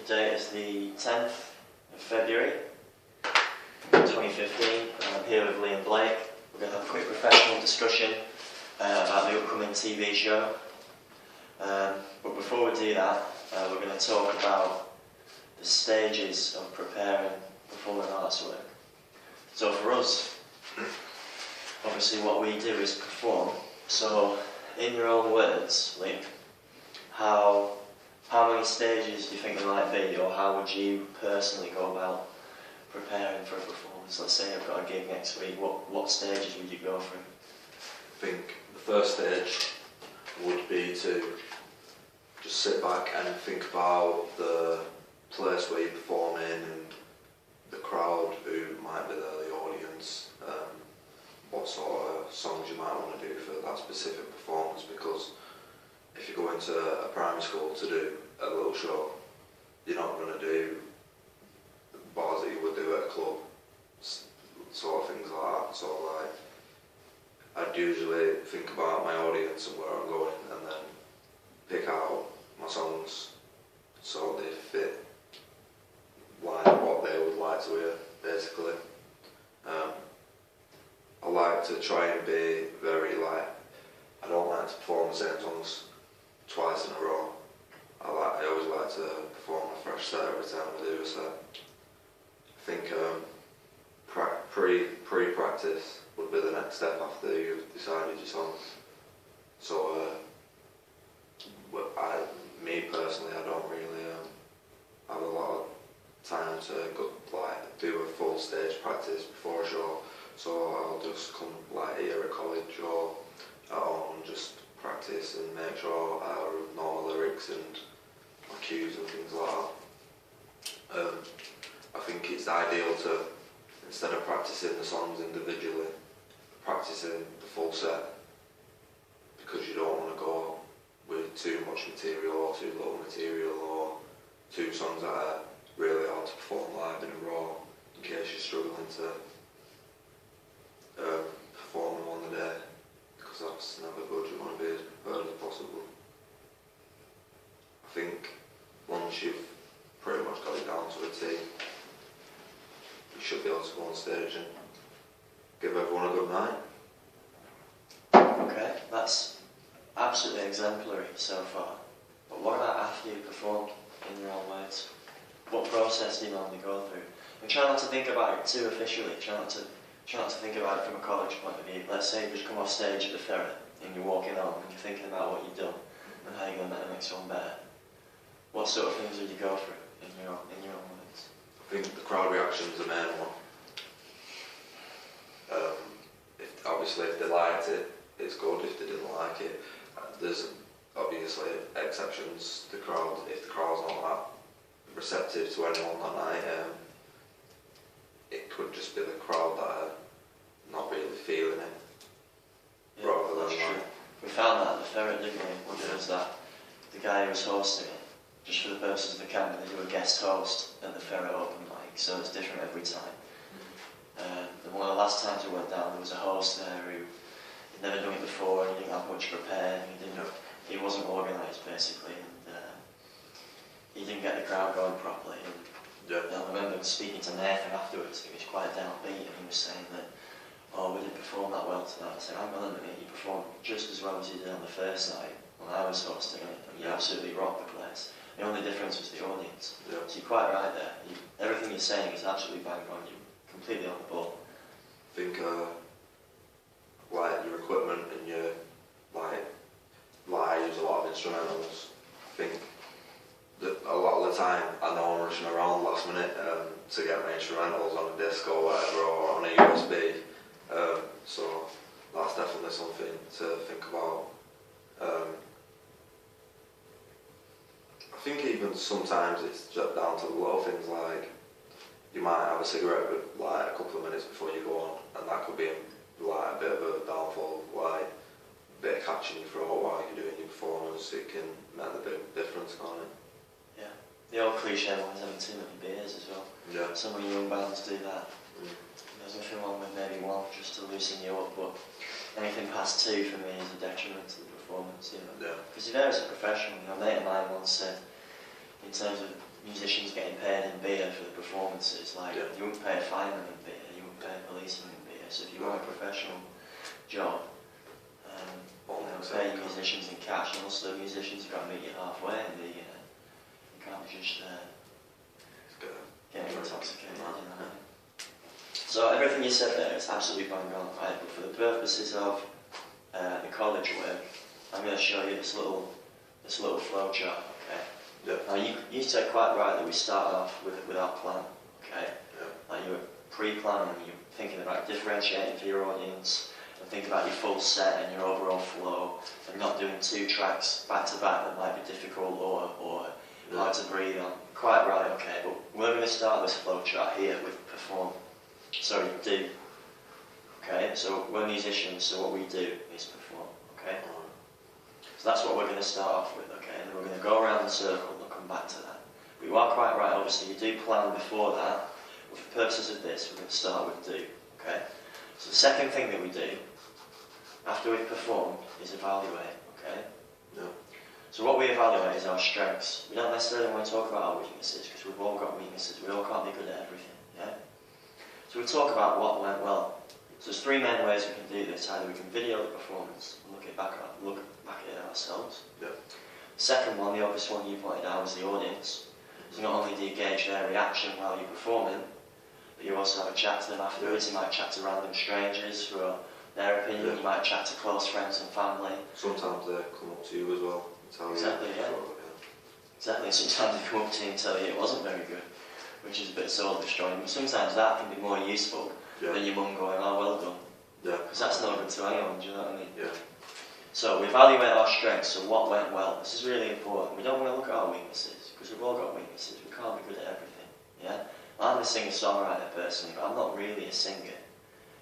date is the 10th of February 2015, and I'm here with Liam Blake. We're going to have a quick professional discussion about the upcoming TV show. But before we do that, we're going to talk about the stages of preparing performing arts work. So for us, obviously what we do is perform. So in your own words, Liam, how many stages do you think there might be, or how would you personally go about preparing for a performance? Let's say I've got a gig next week, what stages would you go through? I think the first stage would be to just sit back and think about the place where you perform in and the crowd who might be there, the audience, what sort of songs you might want to do for that specific performance, because if you go into a primary school to do a little show, you're not going to do bars that you would do at a club, sort of things like that. So like, I'd usually think about my audience and where I'm going, and then pick out my songs so they fit like what they would like to hear, basically. I like to try and be very I don't like to perform the same songs twice in a row. I always like to perform a fresh set every time I do a set. I think pre-practice would be the next step after you've decided your songs. So me personally, I don't really have a lot of time to go, do a full stage practice before a show. So I'll just come here at college or at home and just practice and make sure I know my lyrics and my cues and things like that. I think it's ideal to, instead of practicing the songs individually, practicing the full set, because you don't want to go with too much material or too little material, or two songs that are really hard to perform live in a row in case you're struggling to perform them on the day, because that's never good. You want to be as prepared as possible. I think once you've pretty much got it down to a T, you should be able to go on stage and give everyone a good night. Okay, that's absolutely exemplary so far. But what about after you perform, in your own words? What process do you normally go through? And try not to think about it too officially. Try not to think about it from a college point of view. Let's say you just come off stage at the Ferret and you're walking home and you're thinking about what you've done and how you're going to make the next one better. What sort of things would you go through in your own words? I think the crowd reaction is the main one. If they liked it, it's good. If they didn't like it, there's obviously exceptions. If the crowd's not that receptive to anyone that night, it could just be the crowd that are not really feeling it. Yeah, rather than that's true. We found that at the Ferret, didn't we? When there was that, the guy who was hosting it, just for the purposes of the camera, they do a guest host at the Ferret open mic, so it's different every time. And one of the last times we went down, there was a host there who had never done it before, and he didn't have much prepared, and he wasn't organised basically, and he didn't get the crowd going properly. And I remember speaking to Nathan afterwards. He was quite downbeat, and he was saying that, we didn't perform that well tonight. I said, hang on a minute, you performed just as well as you did on the first night when I was hosting it, and you absolutely rocked the place. The only difference was the audience. Yeah. So you're quite right there. Everything you're saying is absolutely bang on. You're completely on the ball. I think your equipment and your I use a lot of instrumentals. I think that a lot of the time I know I'm rushing around last minute to get my instrumentals on a disc or whatever, or on a USB. So that's definitely something to think about. I think even sometimes it's just down to the little things, like you might have a cigarette a couple of minutes before you go on, and that could be a bit of a downfall, a bit of catching your throat while you're doing your performance. It can make a big difference, can't it? Yeah. The old cliche one is having too many beers as well. Yeah. Some of you young bands do that. There's nothing wrong with maybe one just to loosen you up, but anything past two for me is a detriment to the performance, Yeah. Because you're there as a professional. A mate of mine once said, in terms of musicians getting paid in beer for the performances. Like, Yeah. you wouldn't pay a fireman in beer, you wouldn't pay a policeman in beer. So if you want a professional job, pay musicians in cash, and also musicians have got to meet you halfway, and you can't just get intoxicated. You know? So everything you said there is absolutely bang on, right? But for the purposes of the college work, I'm going to show you this little flow chart. Okay. Yeah. Now you said quite right that we start off with our plan. Okay. Yeah. Like you're pre-planning, you're thinking about differentiating for your audience, and think about your full set and your overall flow, and not doing 2 tracks back to back that might be difficult or hard to breathe on. Quite right, okay, but we're going to start this flow chart here with perform. Sorry, do. Okay, so we're musicians, so what we do is perform, okay? So that's what we're going to start off with, okay? And then we're going to go around the circle and come back to that. But you are quite right, obviously you do plan before that, but for purposes of this, we're going to start with do, okay? So the second thing that we do, after we've performed, is evaluate, okay? Yeah. So what we evaluate is our strengths. We don't necessarily want to talk about our weaknesses, because we've all got weaknesses, we all can't be good at everything, yeah? So we talk about what went well. So there's 3 main ways we can do this. Either we can video the performance and look back at it ourselves. Yeah. Second one, the obvious one you pointed out, was the audience. So not only do you gauge their reaction while you're performing, but you also have a chat to them afterwards. You might chat to random strangers for their opinion. Yeah. You might chat to close friends and family. Sometimes they come up to you as well and tell Exactly, you. yeah. Exactly. Sometimes they come up to you and tell you it wasn't very good, which is a bit soul destroying. But sometimes that can be more useful than your mum going, "Oh, well done." Yeah. Because that's not good to anyone. Do you know what I mean? Yeah. So we evaluate our strengths, so what went well. This is really important. We don't want to look at our weaknesses, because we've all got weaknesses. We can't be good at everything, yeah? I'm a singer-songwriter personally, but I'm not really a singer.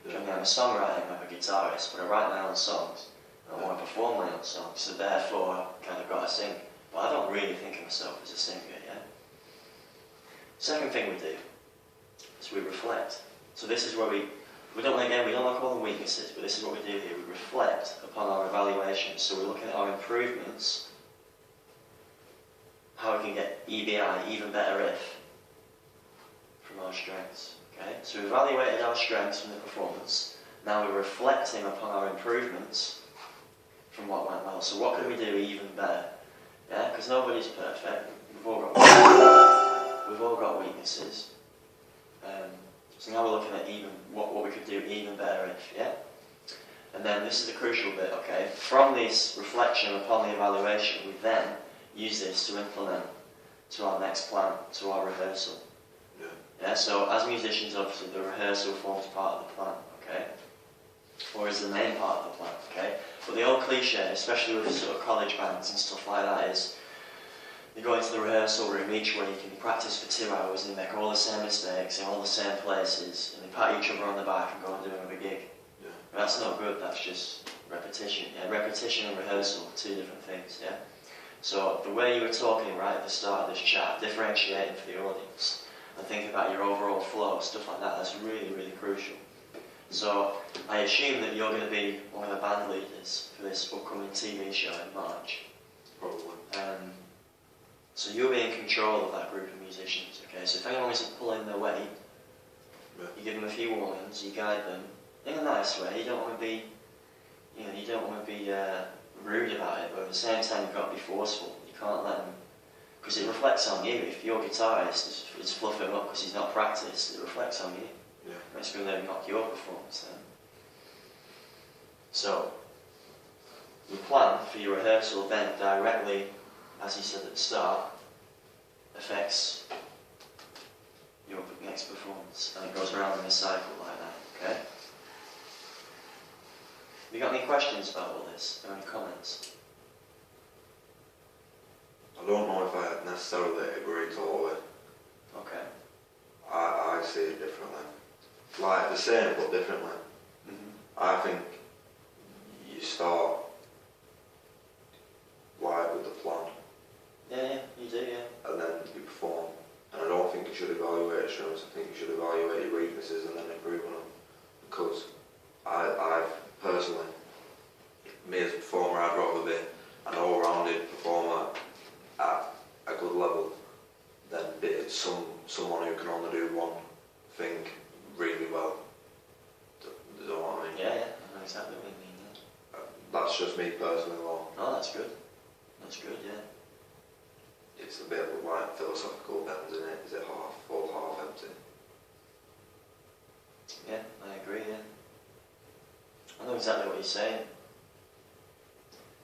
Yeah. I mean, I'm a songwriter, I'm a guitarist, but I write my own songs. And I want to perform my own songs, so therefore I've kind of got to sing. But I don't really think of myself as a singer, yeah? Second thing we do is we reflect. So this is where we don't like all the weaknesses, but this is what we do here. We reflect upon our evaluations. So we're looking at our improvements, how we can get EBI, even better if, from our strengths. Okay? So we evaluated our strengths from the performance. Now we're reflecting upon our improvements from what went well. So what can we do even better? Yeah? Because nobody's perfect. We've all got weaknesses. So now we're looking at even what we could do even better if, yeah? And then this is the crucial bit, okay? From this reflection upon the evaluation, we then use this to implement to our next plan, to our rehearsal. Yeah. Yeah, so as musicians, obviously, the rehearsal forms part of the plan, okay? Or is the main part of the plan, okay? But the old cliche, especially with sort of college bands and stuff like that, is you go into the rehearsal room each week and you practice for 2 hours and you make all the same mistakes in all the same places and you pat each other on the back and go and do another gig. Yeah. But that's not good, that's just repetition. Yeah? Repetition and rehearsal are 2 different things, yeah? So the way you were talking right at the start of this chat, differentiating for the audience and thinking about your overall flow, stuff like that, that's really, really crucial. So I assume that you're going to be one of the band leaders for this upcoming TV show in March. Probably. So you'll be in control of that group of musicians, okay? So if anyone isn't pulling their weight, you give them a few warnings, you guide them in a nice way. You don't want to be, you don't want to be rude about it, but at the same time you've got to be forceful. You can't let them, because it reflects on you. If your guitarist is fluffing up because he's not practiced, it reflects on you. Yeah. It's going to knock your performance then. So, the plan for your rehearsal then directly, as you said at the start, affects your next performance, and it goes around in a cycle like that, okay? Have you got any questions about all this, or any comments? I don't know if I necessarily agree totally. Okay. I see it differently. Like the same but differently. I think you start like with the plan. Yeah, you do, yeah. And then you perform. And I don't think you should evaluate your strengths. I think you should evaluate your weaknesses and then improve on them. Because I've personally, me as a performer, I'd rather be an all-rounded performer at a good level than that's just me personally, though. Oh, that's good. That's good, yeah. It's a bit like philosophical bends in it. Is it half full, half empty? Yeah, I agree, yeah. I know exactly what you're saying.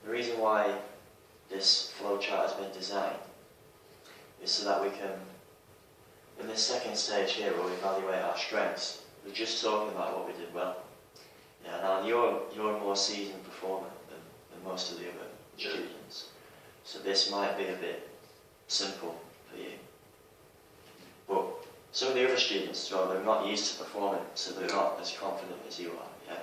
The reason why this flowchart has been designed is so that we can, in this second stage here where we evaluate our strengths, we're just talking about what we did well. Yeah, now you're a more seasoned performer than most of the other students, so this might be a bit simple for you. But some of the other students as well, they're not used to performing, so they're not as confident as you are, yeah.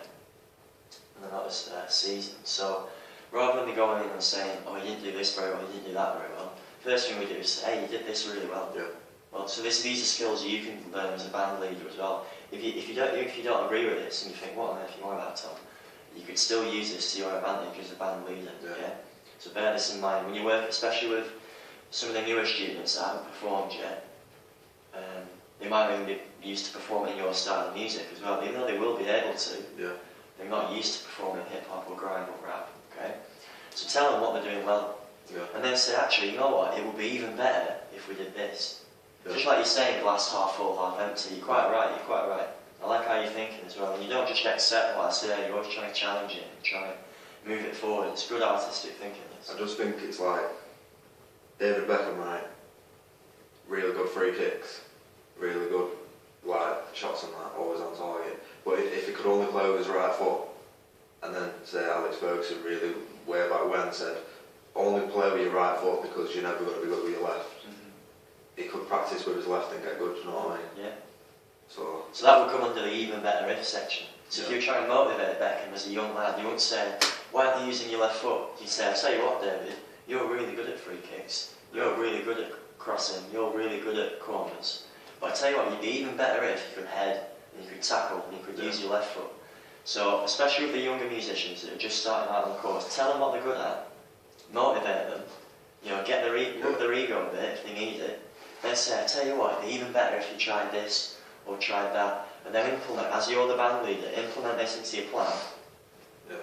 And they're not as seasoned. So rather than me going in and saying, oh, you didn't do this very well, you didn't do that very well, first thing we do is say, hey, you did this really well. Yeah. Well, so these are skills you can learn as a band leader as well. If you don't agree with this and you think, what on earth are you on about, Tom? You could still use this to your advantage as a band leader. Yeah. So bear this in mind when you work, especially with some of the newer students that haven't performed yet. They might even be used to performing your style of music as well, even though they will be able to. Yeah. They're not used to performing hip hop or grime or rap. Okay. So tell them what they're doing well. Yeah. And then say, actually, you know what? It would be even better if we did this. Yeah. Just like you're saying, glass half full, half empty. You're quite right. I like how you're thinking as well. And you don't just accept what I say. You're always trying to challenge it and try and move it forward. It's good artistic thinking. I just think it's like David Beckham, right? Really good free kicks, really good like shots and that, always on target. But if he could only play with his right foot, and then say Alex Ferguson really way back when said, only play with your right foot because you're never going to be good with your left. He could practice with his left and get good, do you know what I mean? Yeah. So that would come under the even better if section. So if Yeah. you're trying to motivate Beckham as a young lad, you wouldn't say, why aren't you using your left foot? You'd say, I'll tell you what, David, you're really good at free kicks. You're really good at crossing. You're really good at corners. But I tell you what, you'd be even better if you could head and you could tackle and you could use your left foot. So especially with the younger musicians that are just starting out on the course, tell them what they're good at, motivate them, you know, get rub their ego a bit if they need it. Then say, I tell you what, it'd be even better if you tried this or tried that. And then implement, as you're the band leader, implement this into your plan.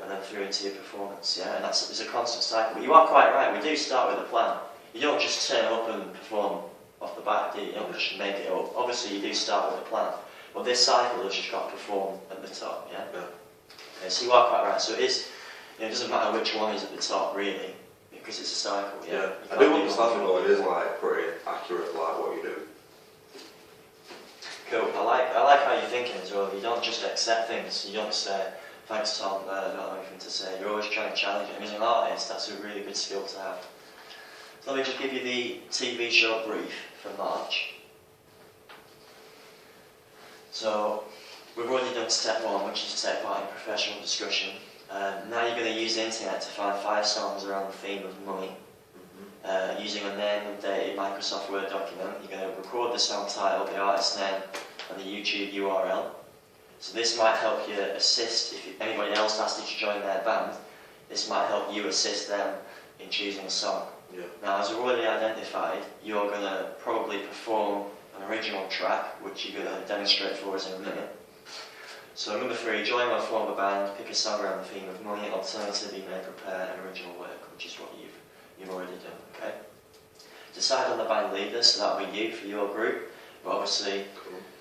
And then through into your performance, yeah, and it's a constant cycle. But you are quite right, we do start with a plan. You don't just turn up and perform off the bat, do you? You don't just make it up. Obviously you do start with a plan, but this cycle has just got to perform at the top, yeah? Okay, so you are quite right, so it is, you know, it doesn't matter which one is at the top really, because it's a cycle, yeah? I do understand though, it is like pretty accurate like what you do. Cool, I like how you're thinking as well. You don't just accept things, you don't say, thanks Tom, I don't have anything to say. You're always trying to challenge it. And as an artist, that's a really good skill to have. So let me just give you the TV show brief for March. So we've already done step 1, which is to take part in professional discussion. Now you're going to use the internet to find 5 songs around the theme of money. Using a name and dated Microsoft Word document, you're going to record the song title, the artist's name, and the YouTube URL. So this might help you assist, if anybody else asks you to join their band, this might help you assist them in choosing a song. Yeah. Now, as we've already identified, you're going to probably perform an original track, which you're going to demonstrate for us in a minute. So number 3, join or form a band, pick a song around the theme of money, alternatively you may prepare an original work, which is what you've already done, okay? Decide on the band leader, so that'll be you for your group, but obviously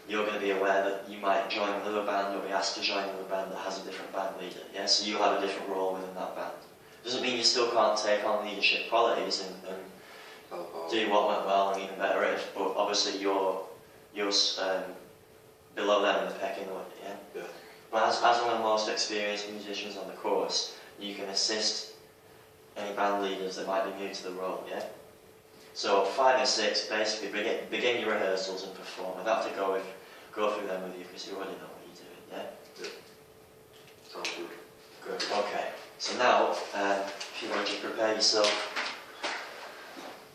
you're going to be aware that you might join another band or be asked to join another band that has a different band leader, yeah? So you'll have a different role within that band. Doesn't mean you still can't take on leadership qualities and do what went well and even better if, but obviously you're below them in the pecking order, yeah? But as one of the most experienced musicians on the course, you can assist any band leaders that might be new to the role, yeah? So 5 and 6, basically begin your rehearsals and perform. I'd have to go through them with you because you already know what you're doing, yeah? Sounds good. Good, okay. So now, if you want to prepare yourself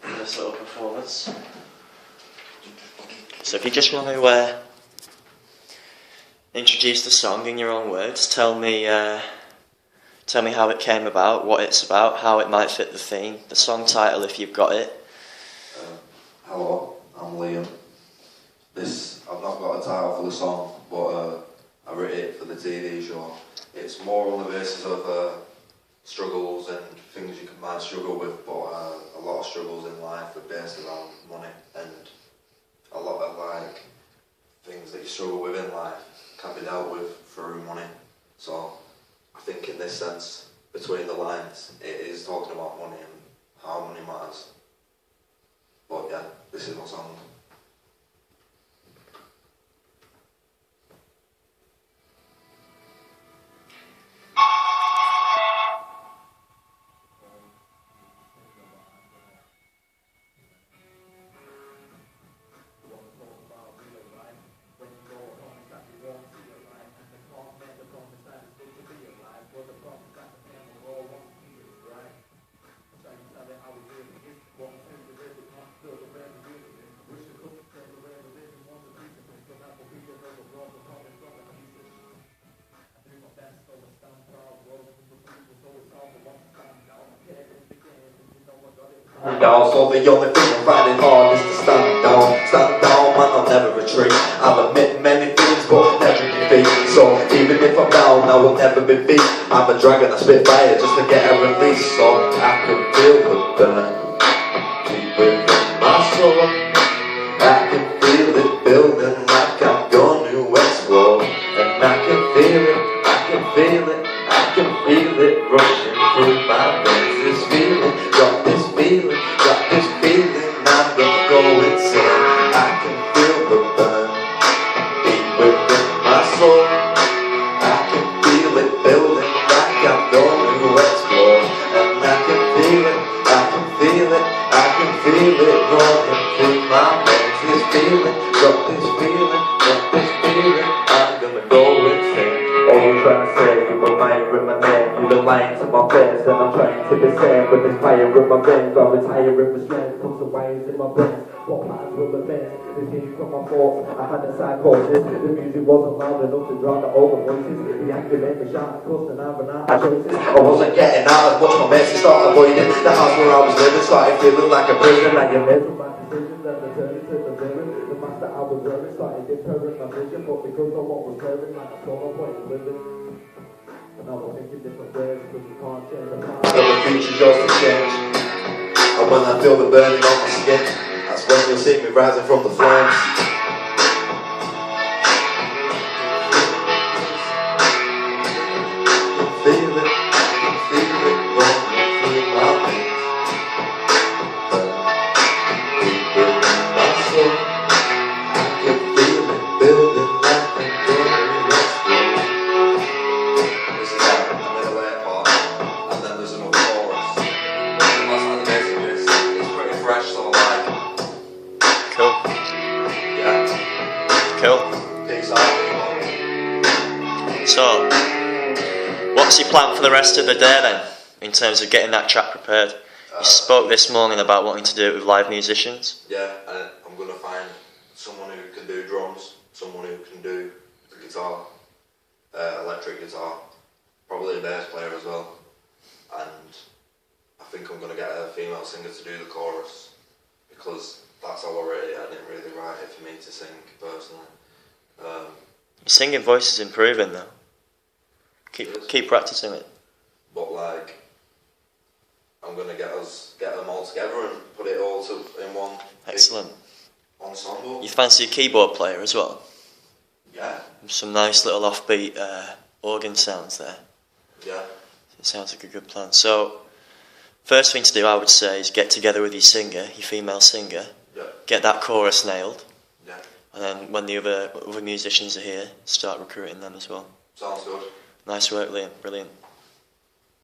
for this little performance. So if you just want to introduce the song in your own words, tell me how it came about, what it's about, how it might fit the theme, the song title if you've got it. Hello, I'm Liam. I've not got a title for the song, but I wrote it for the TV show. It's more on the basis of struggling might struggle with, but a lot of struggles in life are based around money, and a lot of like things that you struggle with in life can be dealt with through money. So I think in this sense, between the lines, it is talking about money and how money matters. But yeah, this is my song. So the only thing I'm finding hard is to stand down, man, I'll never retreat. I'll admit many things, but never defeat. So even if I'm down, I will never be beat. I'm a dragon, I spit fire just to get a release. So I can feel the burn deep within my soul. I can feel it building like I'm going to explode. And I can feel it, I can feel it, I can feel it rushing through my veins. This feeling, got this feeling, I'm gonna go insane. I can feel the burn deep within my soul. I can feel it building like I'm going to explode. And I can feel it, I can feel it, I can feel it running through my veins. This feeling, got this feeling, I'm gonna go insane. All you're trying to say, you admiring my name. You've been lying to my face, and I'm trying to be sane. But there's fire in my veins, I'll retire in restraint. Comes the wires in my brain, what plans will the best? This came from my thoughts, I had a psychosis. The music wasn't loud enough to drown the other voices. The anger made me shout, cussed and I ran out of choices. I wasn't getting out as much, my mates started avoiding. The house where I was living started feeling like a prison. Like you made my decisions and the turning to the villain. The mask that I was wearing started deterring my vision. But because of what was wearing, like I saw no point in living. And I was thinking different ways, because you can't change the past. But the future's yours to change. And when I feel the burning on my skin, that's when you'll see me rising from the flames. Feel it running through my veins. Deep within my soul, I can feel it building like I'm going to explode. This is like the middle air part, and then there's another chorus. And that's like the basic of this. It's pretty fresh, so like. Cool. Yeah. Cool. Peace out. So, what's your plan for the rest of the day then, in terms of getting that track prepared? You spoke this morning about wanting to do it with live musicians. Yeah, and I'm going to find someone who can do drums, someone who can do the guitar, electric guitar, probably a bass player as well. And I think I'm going to get a female singer to do the chorus, because that's how I wrote it. I didn't really write it for me to sing personally. Your singing voice is improving though. Keep practicing it. But like, I'm going to get them all together and put it all in one Excellent. ensemble. You fancy a keyboard player as well? Yeah. Some nice little offbeat organ sounds there. Yeah. It sounds like a good plan. So, first thing to do, I would say, is get together with your singer, your female singer. Yeah. Get that chorus nailed. Yeah. And then when the other musicians are here, start recruiting them as well. Sounds good. Nice work, Liam. Brilliant.